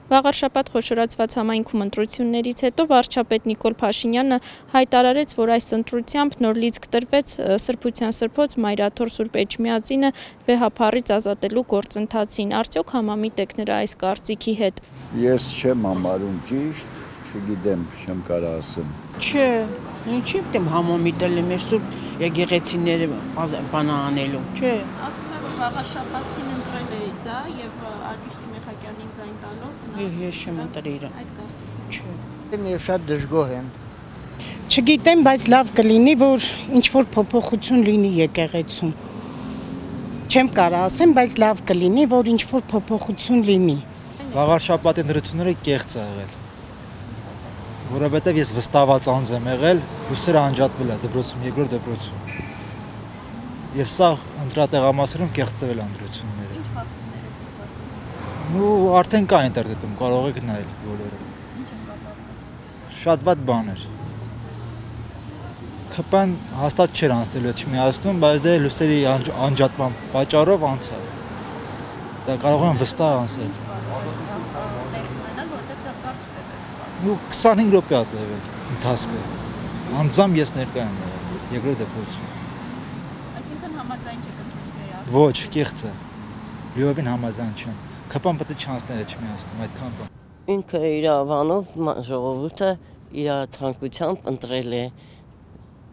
Վաղարշաբաթ խոշորացված համայնքում ընտրություններից հետո վարչապետ Նիկոլ Փաշինյանը հայտարարեց, որ այս ընտրությամբ նոր լիցք տրվեց Սրբության Սրբոց Մայրաթոր Սուրբ Էջմիածինը վեհափառից ազատելու գործընթացին։ Արդյոք համամիտ եք նրա այս կարծիքի հետ։ Ես չեմ համարում ճիշտ, չգիտեմ, չեմ կարող ասեմ։ Չէ, ինչի՞ պետք է համամիտել մեր Սուրբ եկեղեցիները բանը անելու, չէ։ Ասում եմ, որ վաղարշաբաթին ընտրել է դա եւ Արգիշտի Մեխակյանին ձայն տալով։ Ես չեմ ընտրել։ Այդ կարծիքն չէ։ Ես շատ դժգոհ եմ։ Չգիտեմ, բայց լավ կլինի, որ ինչ-որ փոփոխություն լինի եկեղեցում։ Չեմ կարող ասեմ, բայց լավ կլինի, որ ինչ-որ փոփոխություն լինի։ Վաղարշաբաթի ընտրությունները կեղծ ա եղել։ Որովհետև ես վստահված անձ եմ եղել, հուսերը անջատվել է դպրոցում, երկրորդ դպրոցում։ Եվ սա ընտրատեղամասերում կեղծվել է ընտրությունները։ Ինչ խախտումներ եք գործել։ Ու արդեն կա ինտերնետում, կարող եք նայել բոլորը։ Ինչ են կատարել։ Շատ վատ բան էր։ ՔՊ-ն հաստատ չէր անցնելու Էջմիածնում, բայց դե լույսերի անջատման պատճառով անցավ։ Դա կարող եմ վստահ ասել։ Ու 25 րոպե ա տևել ընթացքը։ Անձամբ ես ներկա եմ եղել երկրորդ դպրոցում։ Այսինքն համաձայն չեք ընտրությունների արդյունքների։ Ոչ, կեղծ է։ Լիովին համաձայն չեմ։ ՔՊ-ն պետք է չանցներ Էջմիածնում այդքան բան։ Ինքը իր ավանով ժողովուրդը իր ցանկությամբ ընտրել է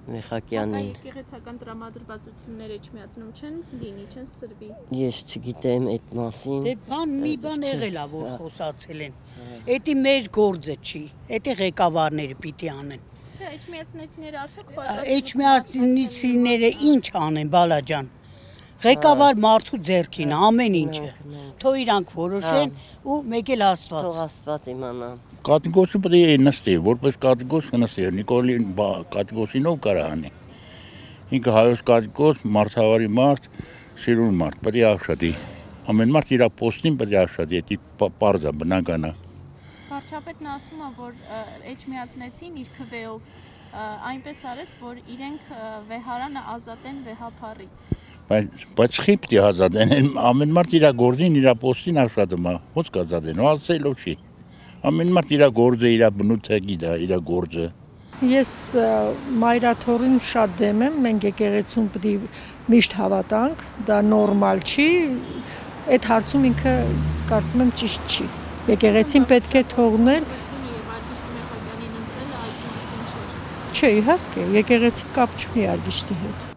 Մեխակյանին։ Եկեղեցական տրամադրվածություններ Էջմիածնում չեն լինի, չեն սրվի։ Ես չգիտեմ այդ մասին։ Դե մի բան եղել է, որ խոսացել են։ Էդի մեր գործը չի, էդի ղեկավարները պիտի անեն։ Էջմիածնեցիները արդյոք Էջմիածնեցիները ինչ անեն, բալաջան։ Ղեկավար մարդու ձեռքին ամեն ինչը։ Թող իրանք որոշեն ու մեկ էլ Աստված։ Թող Աստված իմանա։ Կատեգոսը պետք է նստի, որպես կատեգոս նստի, Նիկոլին կատեգոսինով կարա անի։ Ինքը հայոց կատեգոս, մարդավարի մարդ, սիրուն մարդ, պետք է աշխատի։ Ամեն մարդ իր պոստին պետք է աշխատի, դա պարզ է, բնական է։ Վարչապետն ասում է, որ Էջմիածնեցին իր քվեով այնպես արեց, որ իրենք վեհարանը ազատեն վեհափառից։ Բայց չի պետք է ազատեն, ամեն մարդ իր գործին, իր պոստին աշխատում է, ոնց կազատեն, ասելով չի։ Ամեն մարդ իր գործը, իր բնույթը գիտա, իր գործը։ Ես Մայրաթորին շատ դեմ եմ, մենք եկեղեցում պետք է միշտ հավատանք, դա նորմալ չի, այդ հարցում ինքը կարծում եմ ճիշտ չի։ Եկեղեցին պետք է թողնել։ Չէ, իհարկե, եկեղեցի կապ չունի Արգիշտի հետ։